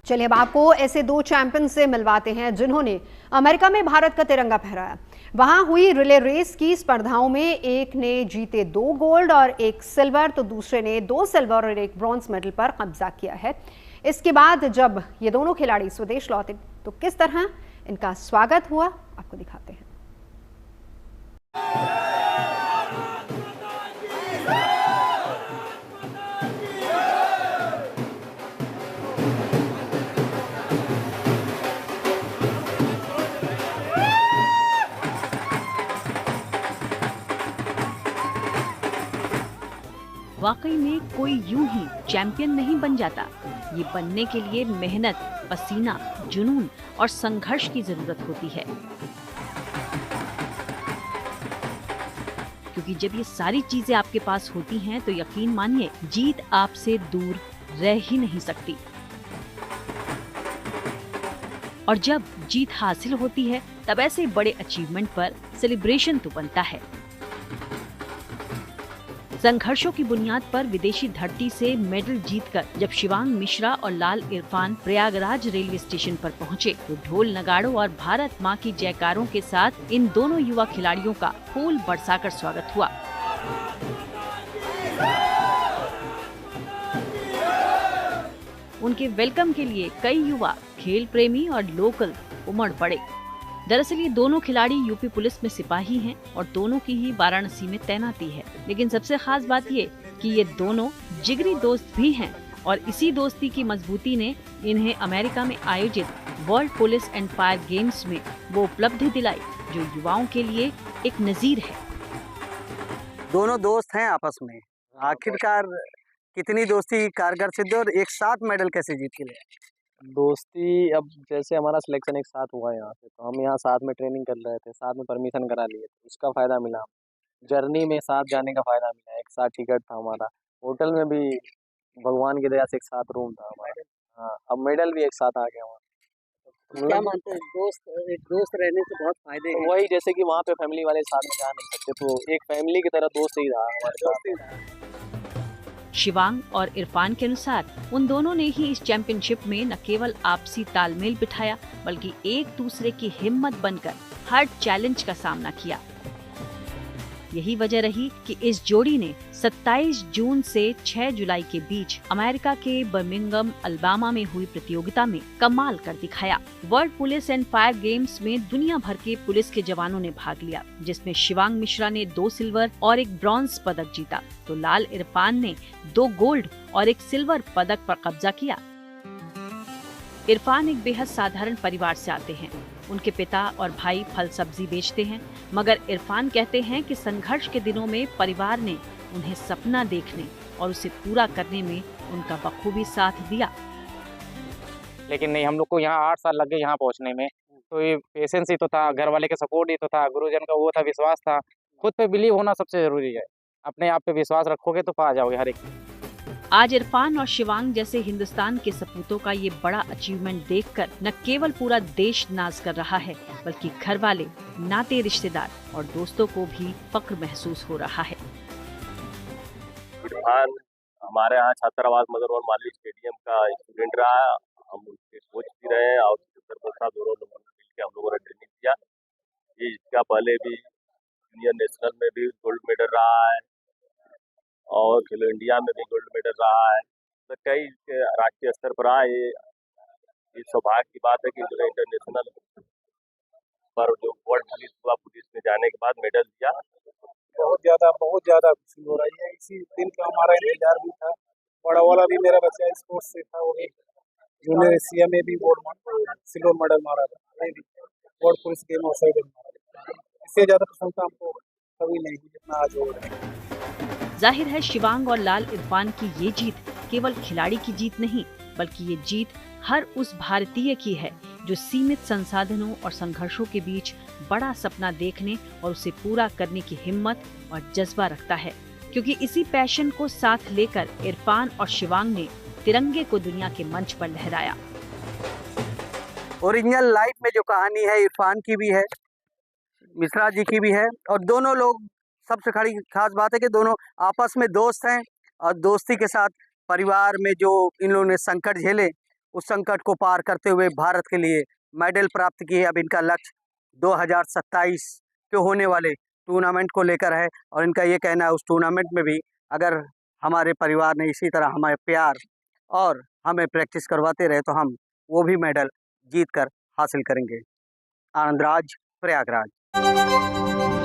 चलिए अब आपको ऐसे दो चैंपियन से मिलवाते हैं जिन्होंने अमेरिका में भारत का तिरंगा फहराया। वहां हुई रिले रेस की स्पर्धाओं में एक ने जीते 2 गोल्ड और 1 सिल्वर, तो दूसरे ने 2 सिल्वर और 1 ब्रॉन्ज मेडल पर कब्जा किया है। इसके बाद जब ये दोनों खिलाड़ी स्वदेश लौटे तो किस तरह इनका स्वागत हुआ, आपको दिखाते हैं। वाकई में कोई यूं ही चैंपियन नहीं बन जाता। ये बनने के लिए मेहनत, पसीना, जुनून और संघर्ष की जरूरत होती है, क्योंकि जब ये सारी चीजें आपके पास होती हैं तो यकीन मानिए जीत आपसे दूर रह ही नहीं सकती। और जब जीत हासिल होती है तब ऐसे बड़े अचीवमेंट पर सेलिब्रेशन तो बनता है। संघर्षों की बुनियाद पर विदेशी धरती से मेडल जीतकर जब शिवांग मिश्रा और लाल इरफान प्रयागराज रेलवे स्टेशन पर पहुंचे तो ढोल नगाड़ों और भारत मां की जयकारों के साथ इन दोनों युवा खिलाड़ियों का फूल बरसाकर स्वागत हुआ। उनके वेलकम के लिए कई युवा, खेल प्रेमी और लोकल उमड़ पड़े। दरअसल ये दोनों खिलाड़ी यूपी पुलिस में सिपाही हैं और दोनों की ही वाराणसी में तैनाती है। लेकिन सबसे खास बात ये कि ये दोनों जिगरी दोस्त भी हैं और इसी दोस्ती की मजबूती ने इन्हें अमेरिका में आयोजित world police and fire games में वो उपलब्धि दिलाई जो युवाओं के लिए एक नजीर है। दोनों दोस्त हैं आपस में, आखिरकार कितनी दोस्ती कारगर सिद्ध और एक साथ मेडल कैसे जीत के लिए? दोस्ती अब जैसे हमारा सिलेक्शन एक साथ हुआ यहाँ पे, तो हम यहाँ साथ में ट्रेनिंग कर रहे थे, साथ में परमिशन करा लिए, तो उसका फायदा मिला। जर्नी में साथ जाने का फायदा मिला, एक साथ टिकट था हमारा, होटल में भी भगवान की दया से एक साथ रूम था हमारा। हाँ, अब मेडल भी एक साथ आ गया वहाँ। क्या मानते हैं, एक दोस्त रहने से बहुत फायदे हैं? वही जैसे कि वहाँ पे फैमिली वाले साथ में जा नहीं सकते, तो एक फैमिली की तरह दोस्त ही रहा हमारे साथ। शिवांग और इरफान के अनुसार उन दोनों ने ही इस चैंपियनशिप में न केवल आपसी तालमेल बिठाया बल्कि एक दूसरे की हिम्मत बनकर हर चैलेंज का सामना किया। यही वजह रही कि इस जोड़ी ने 27 जून से 6 जुलाई के बीच अमेरिका के बर्मिंघम अल्बामा में हुई प्रतियोगिता में कमाल कर दिखाया। World police and fire games में दुनिया भर के पुलिस के जवानों ने भाग लिया, जिसमें शिवांग मिश्रा ने 2 सिल्वर और 1 ब्रॉन्ज पदक जीता, तो लाल इरफान ने 2 गोल्ड और 1 सिल्वर पदक पर कब्जा किया। इरफान एक बेहद साधारण परिवार से आते हैं। उनके पिता और भाई फल सब्जी बेचते हैं, मगर इरफान कहते हैं कि संघर्ष के दिनों में परिवार ने उन्हें सपना देखने और उसे पूरा करने में उनका बखूबी साथ दिया। लेकिन नहीं, हम लोग को यहाँ 8 साल लग गए यहाँ पहुँचने में, तो ये पेशेंस ही तो था, घर वाले के सपोर्ट ही तो था, गुरुजन का वो था, विश्वास था। खुद पे बिलीव होना सबसे जरूरी है। अपने आप पे विश्वास रखोगे तो पा जाओगे हर एक। आज इरफान और शिवांग जैसे हिंदुस्तान के सपूतों का ये बड़ा अचीवमेंट देखकर न केवल पूरा देश नाज कर रहा है बल्कि घर वाले, नाते रिश्तेदार और दोस्तों को भी फक्र महसूस हो रहा है। इरफान हमारे यहाँ छात्रावास मदरवन मालवीय स्टेडियम का स्टूडेंट रहा, हम उनके कोच भी रहे और दोनों लोगों ने मिलकर हम लोगों ने ट्रेनिंग किया। ये इसका पहले भी जूनियर नेशनल में भी गोल्ड मेडल रहा है और खेलो इंडिया में भी गोल्ड मेडल रहा है, तो कई राष्ट्रीय स्तर पर रहा है। ये सौभाग्य की बात है कि जो इंटरनेशनल पर जो वर्ल्ड पुलिस हुआ, पुलिस में जाने के बाद मेडल दिया। बहुत ज़्यादा खुशी हो रही है। इसी दिन का हमारा इंतजार भी था। बड़ा वाला भी मेरा बच्चा स्पोर्ट्स से था, वो भी जूनियर एशिया में भी सिल्वर मेडल मारा था, ये भी वर्ल्ड पुलिस गेम और साइड मारा। इससे ज़्यादा प्रसन्नता हमको कभी नहीं हुई जितना आज हो रहा है। जाहिर है शिवांग और लाल इरफान की ये जीत केवल खिलाड़ी की जीत नहीं बल्कि ये जीत हर उस भारतीय की है जो सीमित संसाधनों और संघर्षों के बीच बड़ा सपना देखने और उसे पूरा करने की हिम्मत और जज्बा रखता है। क्योंकि इसी पैशन को साथ लेकर इरफान और शिवांग ने तिरंगे को दुनिया के मंच पर लहराया। ओरिजिनल लाइफ में जो कहानी है इरफान की भी है, मिश्रा जी की भी है, और दोनों लोग, सबसे खास बात है कि दोनों आपस में दोस्त हैं और दोस्ती के साथ परिवार में जो इन लोगों ने संकट झेले उस संकट को पार करते हुए भारत के लिए मेडल प्राप्त किए। अब इनका लक्ष्य 2027 के होने वाले टूर्नामेंट को लेकर है और इनका ये कहना है उस टूर्नामेंट में भी अगर हमारे परिवार ने इसी तरह हमें प्यार और हमें प्रैक्टिस करवाते रहे तो हम वो भी मेडल जीत कर हासिल करेंगे। आनंद राज, प्रयागराज।